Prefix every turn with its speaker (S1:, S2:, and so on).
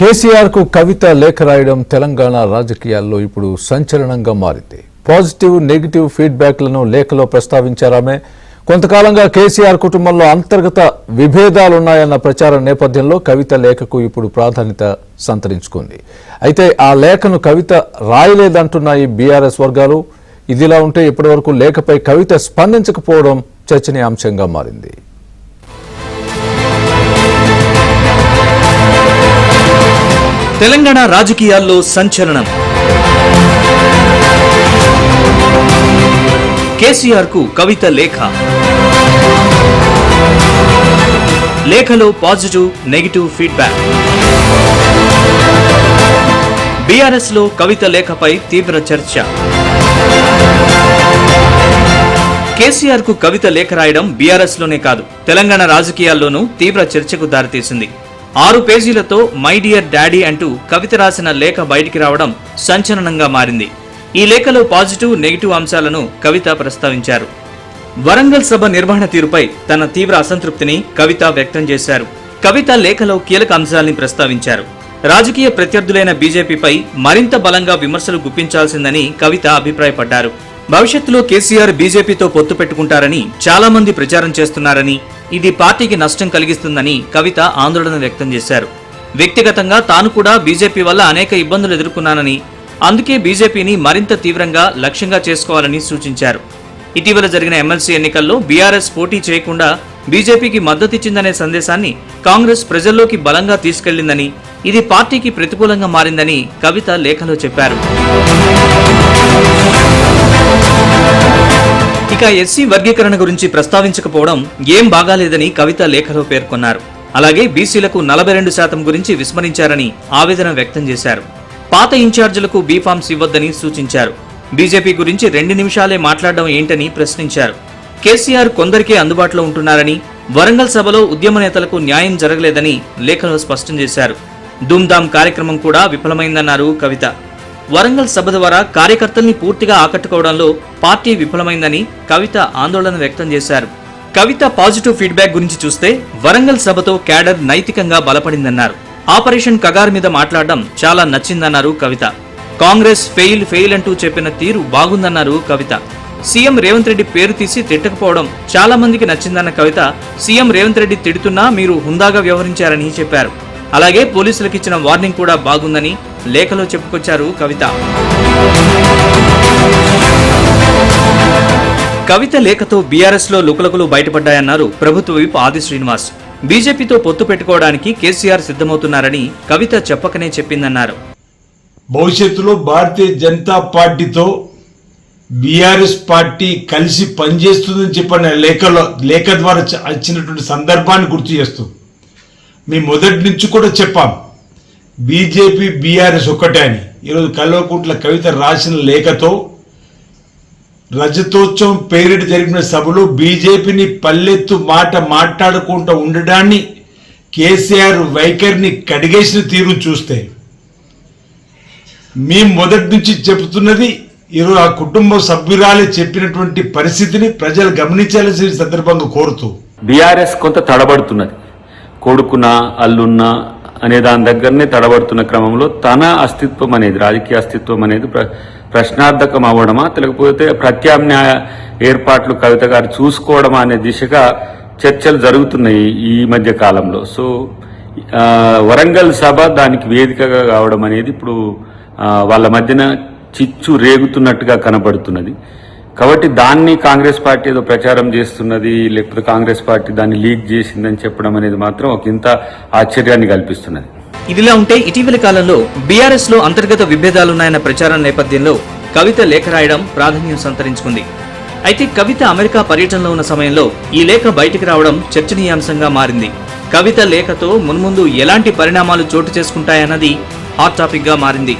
S1: కేసీఆర్ కు కవిత లేఖ రాయడం తెలంగాణ రాజకీయాల్లో ఇప్పుడు సంచలనంగా మారింది. పాజిటివ్ నెగిటివ్ ఫీడ్బ్యాక్లను లేఖలో ప్రస్తావించారామె. కొంతకాలంగా కేసీఆర్ కుటుంబంలో అంతర్గత విభేదాలున్నాయన్న ప్రచారం నేపథ్యంలో కవిత లేఖకు ఇప్పుడు ప్రాధాన్యత సంతరించుకుంది. అయితే ఆ లేఖను కవిత రాయలేదంటున్నాయి బీఆర్ఎస్ వర్గాలు. ఇదిలా ఉంటే ఇప్పటివరకు లేఖపై కవిత స్పందించకపోవడం చర్చనీయాంశంగా మారింది.
S2: తెలంగాణ రాజకీయాల్లో సంచలనం. కేసీఆర్ కు కవిత లేఖ. లేఖలో పాజిటివ్ నెగిటివ్ ఫీడ్బ్యాక్. బీఆర్ఎస్ లో కవిత లేఖపై తీవ్ర చర్చ. కేసీఆర్ కు కవిత లేఖ రాయడం బీఆర్ఎస్ లోనే కాదు, తెలంగాణ రాజకీయాల్లోనూ తీవ్ర చర్చకు దారితీసింది. 6 పేజీలతో మై డియర్ డాడీ అంటూ కవిత రాసిన లేఖ బయటికి రావడం సంచలనంగా మారింది. ఈ లేఖలో పాజిటివ్ నెగిటివ్ అంశాలను కవిత ప్రస్తావించారు. వరంగల్ సభ నిర్వహణ తీరుపై తన తీవ్ర అసంతృప్తిని కవిత వ్యక్తం చేశారు. కవిత లేఖలో కీలక అంశాల్ని ప్రస్తావించారు. రాజకీయ ప్రత్యర్థులైన బీజేపీపై మరింత బలంగా విమర్శలు గుప్పించాల్సిందని కవిత అభిప్రాయపడ్డారు. భవిష్యత్తులో కేసీఆర్ బీజేపీతో పొత్తు పెట్టుకుంటారని చాలా మంది ప్రచారం చేస్తున్నారని, ఇది పార్టీకి నష్టం కలిగిస్తుందని కవిత ఆందోళన వ్యక్తం చేశారు. వ్యక్తిగతంగా తాను కూడా బీజేపీ వల్ల అనేక ఇబ్బందులు ఎదుర్కొన్నానని, అందుకే బీజేపీని మరింత తీవ్రంగా లక్ష్యంగా చేసుకోవాలని సూచించారు. ఇటీవల జరిగిన ఎమ్మెల్సీ ఎన్నికల్లో బీఆర్ఎస్ పోటీ చేయకుండా బీజేపీకి మద్దతిచ్చిందనే సందేశాన్ని కాంగ్రెస్ ప్రజల్లోకి బలంగా తీసుకెళ్లిందని, ఇది పార్టీకి ప్రతికూలంగా మారిందని కవిత లేఖలో చెప్పారు. ఇక ఎస్సీ వర్గీకరణ గురించి ప్రస్తావించకపోవడం ఏం బాగాలేదని కవిత లేఖలో పేర్కొన్నారు. అలాగే బీసీలకు 42% గురించి విస్మరించారని ఆవేదన వ్యక్తం చేశారు. పాత ఇన్ఛార్జీలకు బీఫామ్స్ ఇవ్వొద్దని సూచించారు. బీజేపీ గురించి 2 నిమిషాలే మాట్లాడడం ఏంటని ప్రశ్నించారు. కేసీఆర్ కొందరికే అందుబాటులో ఉంటున్నారని, వరంగల్ సభలో ఉద్యమ నేతలకు న్యాయం జరగలేదని లేఖలో స్పష్టం చేశారు. ధూమ్ధామ్ కార్యక్రమం కూడా విఫలమైందన్నారు కవిత. వరంగల్ సభ ద్వారా కార్యకర్తల్ని పూర్తిగా ఆకట్టుకోవడంలో పార్టీ విఫలమైందని కవిత ఆందోళన వ్యక్తం చేశారు. కవిత పాజిటివ్ ఫీడ్బ్యాక్ గురించి చూస్తే వరంగల్ సభతో క్యాడర్ నైతికంగా బలపడిందన్నారు. ఆపరేషన్ కగార్ మీద మాట్లాడడం చాలా నచ్చిందన్నారు కవిత. కాంగ్రెస్ ఫెయిల్ అంటూ చెప్పిన తీరు బాగుందన్నారు కవిత. సీఎం రేవంత్ రెడ్డి పేరు తీసి తిట్టకపోవడం చాలా మందికి నచ్చిందన్న కవిత, సీఎం రేవంత్ రెడ్డి తిడుతున్నా మీరు హుందాగా వ్యవహరించారని చెప్పారు. అలాగే పోలీసులకు ఇచ్చిన వార్నింగ్ కూడా బాగుందని లేఖలో చెప్పుకొచ్చారు కవిత. కవిత లేఖతో బీఆర్ఎస్ లో లుకలుకలు బయటపడ్డాయన్నారు ప్రభుత్వ విప్ ఆది శ్రీనివాస్. బీజేపీతో పొత్తు పెట్టుకోవడానికి కేసీఆర్ సిద్ధమవుతున్నారని కవిత చెప్పకనే చెప్పిందన్నారు.
S3: భవిష్యత్తులో భారతీయ జనతా పార్టీతో బీఆర్ఎస్ పార్టీ కలిసి పనిచేస్తుందని చెప్పిన లేఖ ద్వారా వచ్చినటువంటి సందర్భాన్ని గుర్తు చేస్తూ మేము మొదటి నుంచి కూడా చెప్పాం, బీజేపీ బీఆర్ఎస్ ఒక్కటే అని. ఈరోజు కల్వకుంట్ల కవిత రాసిన లేఖతో రజతోత్సవం పేరిట జరిగిన సభలో బీజేపీని పల్లెత్తు మాట మాట్లాడుకుంటూ ఉండడాన్ని, కేసీఆర్ వైఖరిని కడిగేసిన తీరు చూస్తే మేము మొదటి నుంచి చెబుతున్నది ఈరోజు ఆ కుటుంబ సభ్యురాలే చెప్పినటువంటి పరిస్థితిని ప్రజలు గమనించాల్సిన సందర్భంగా కోరుతూ
S4: బీఆర్ఎస్ కొంత తడబడుతున్నది. కొడుకున్నా అల్లున్నా అనే దాని దగ్గరనే తడబడుతున్న క్రమంలో తన అస్తిత్వం అనేది, రాజకీయ అస్తిత్వం అనేది ప్రశ్నార్థకం అవ్వడమా, లేకపోతే ప్రత్యామ్నాయ ఏర్పాట్లు కవిత గారు చూసుకోవడమా అనే దిశగా చర్చలు జరుగుతున్నాయి ఈ మధ్య కాలంలో. సో వరంగల్ సభ దానికి వేదికగా కావడం అనేది ఇప్పుడు వాళ్ళ మధ్యన చిచ్చు రేగుతున్నట్టుగా కనబడుతున్నది. కాబట్టి దాన్ని కాంగ్రెస్ పార్టీ ఏదో ప్రచారం చేస్తున్నది, లేకపోతే కాంగ్రెస్ పార్టీ దాన్ని లీక్ చేసిందని చెప్పడం అనేది మాత్రం ఒక ఇంత ఆశ్చర్యాన్ని కల్పిస్తున్నది.
S2: ఇదిలా ఉంటే ఇటీవలి కాలంలో బీఆర్ఎస్ లో అంతర్గత విభేదాలున్నాయన్న ప్రచారం నేపథ్యంలో కవిత లేఖ రాయడం ప్రాధాన్యం సంతరించుకుంది. అయితే కవిత అమెరికా పర్యటనలో ఉన్న సమయంలో ఈ లేఖ బయటికి రావడం చర్చనీయాంశంగా మారింది. కవిత లేఖతో మున్ముందు ఎలాంటి పరిణామాలు చోటు చేసుకుంటాయన్నది హాట్ టాపిక్ గా మారింది.